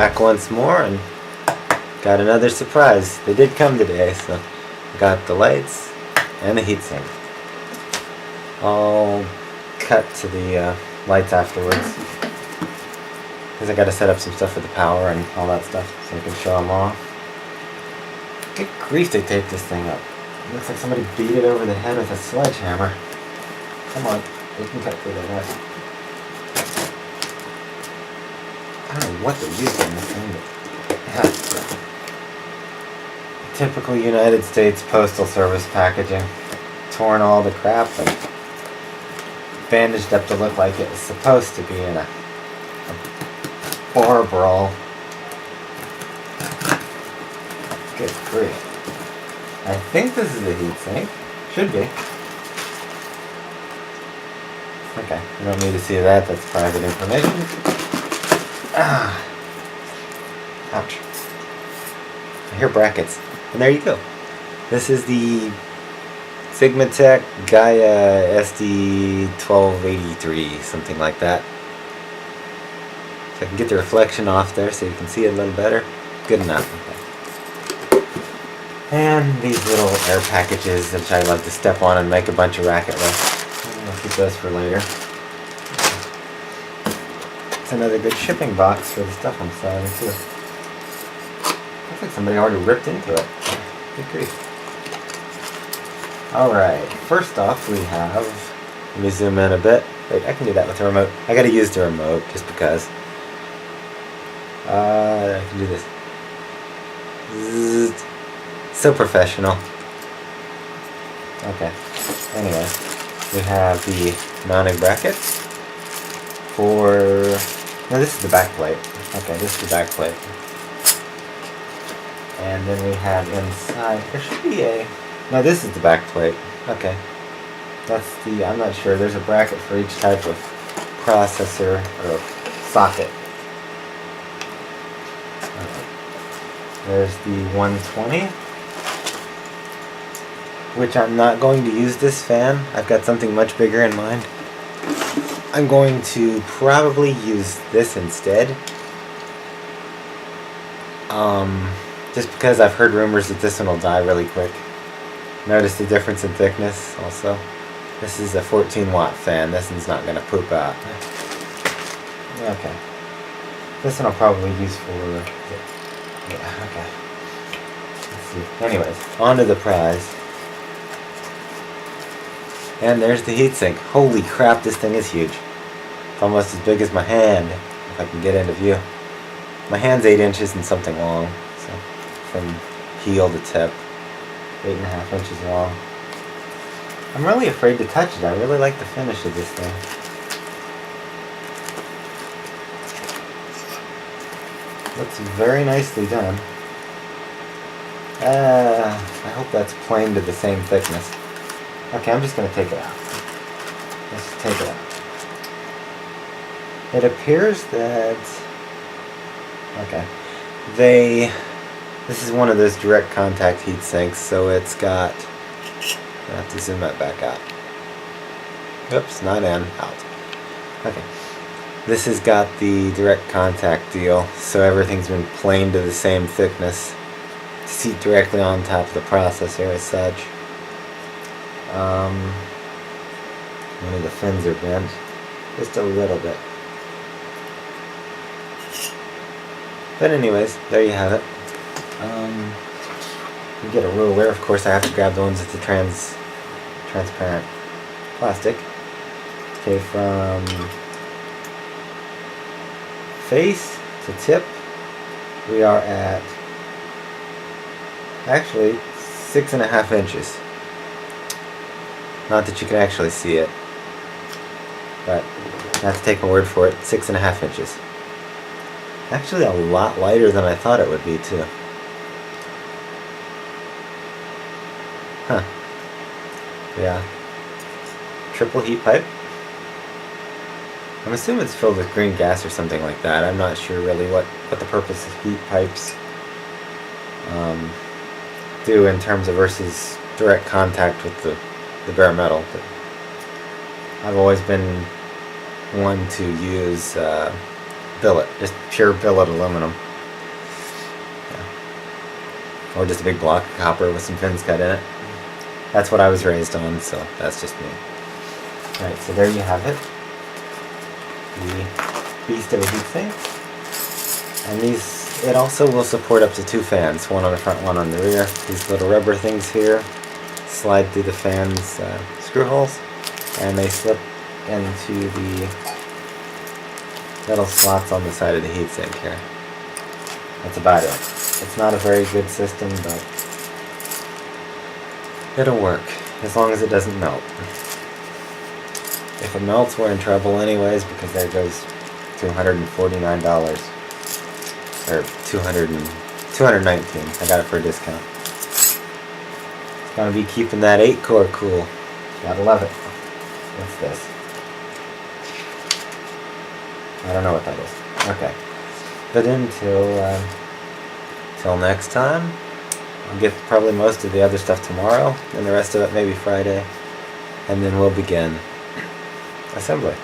back once more and got another surprise. They did come today, so I got the lights and the heatsink. I'll cut to the lights afterwards because I got to set up some stuff with the power and all that stuff so I can show them off. Good grief, they taped this thing up. It looks like somebody beat it over the head with a sledgehammer. Come on, we can cut through that. I don't know what they're using in this thing, but typical United States Postal Service packaging. Torn all the crap and bandaged up to look like it was supposed to be in a bar brawl. Good grief. I think this is the heatsink. Should be. Okay, you don't need to see that. That's private information. Ah. Ouch. I hear brackets. And there you go. This is the Sigmatech Gaia SD1283, something like that. So I can get the reflection off there so you can see it a little better. Good enough. Okay. And these little air packages that I like to step on and make a bunch of racket with. I'll keep those for later. It's another good shipping box for the stuff I'm selling too. Looks like somebody already ripped into it. Good grief. Alright, first off we have, let me zoom in a bit. Wait, I can do that with the remote. I gotta use the remote just because. I can do this. Zzz. So professional. Okay. Anyway, we have the mounting brackets for. No, this is the back plate. Okay, this is the back plate. And then we have inside. There should be a. No, this is the back plate. Okay. That's the. I'm not sure. There's a bracket for each type of processor or socket. There's the 120. Which I'm not going to use this fan. I've got something much bigger in mind. I'm going to probably use this instead. Just because I've heard rumors that this one will die really quick. Notice the difference in thickness also. This is a 14 watt fan. This one's not going to poop out. Okay. This one I'll probably use for... Yeah, okay. Let's see. Anyways, on to the prize. And there's the heatsink. Holy crap, this thing is huge. It's almost as big as my hand, if I can get into view. My hand's 8 inches and something long, so from heel to tip, 8.5 inches long. I'm really afraid to touch it. I really like the finish of this thing. Looks very nicely done. I hope that's planed to the same thickness. Okay, I'm just going to take it out. Let's take it out. It appears that... Okay. This is one of those direct contact heat sinks, so it's got... I have to zoom that back out. Oops, not in, out. Okay. This has got the direct contact deal, so everything's been planed to the same thickness. Seat directly on top of the processor as such. One of the fins are bent, just a little bit. But anyways, there you have it. You get a ruler. Of course, I have to grab the ones with the transparent plastic. Okay, from face to tip, we are at actually 6.5 inches. Not that you can actually see it, but I have to take my word for it. 6.5 inches. Actually, a lot lighter than I thought it would be too. Huh. Yeah. Triple heat pipe. I'm assuming it's filled with green gas or something like that. I'm not sure really what the purpose of heat pipes do in terms of versus direct contact with the bare metal. But I've always been one to use billet, just pure billet aluminum. or just a big block of copper with some fins cut in it. That's what I was raised on, so that's just me. Alright, so there you have it. The beast of a heatsink. And these, it also will support up to 2 fans, one on the front, one on the rear. These little rubber things here slide through the fan's screw holes, and they slip into the little slots on the side of the heatsink here. That's about it. It's not a very good system, but it'll work, as long as it doesn't melt. If it melts, we're in trouble anyways, because there goes $249. Or $219. I got it for a discount. It's gonna be keeping that 8-core cool. Gotta love it. What's this? I don't know what that is. Okay. But until next time, I'll get probably most of the other stuff tomorrow, and the rest of it maybe Friday, and then we'll begin assembly.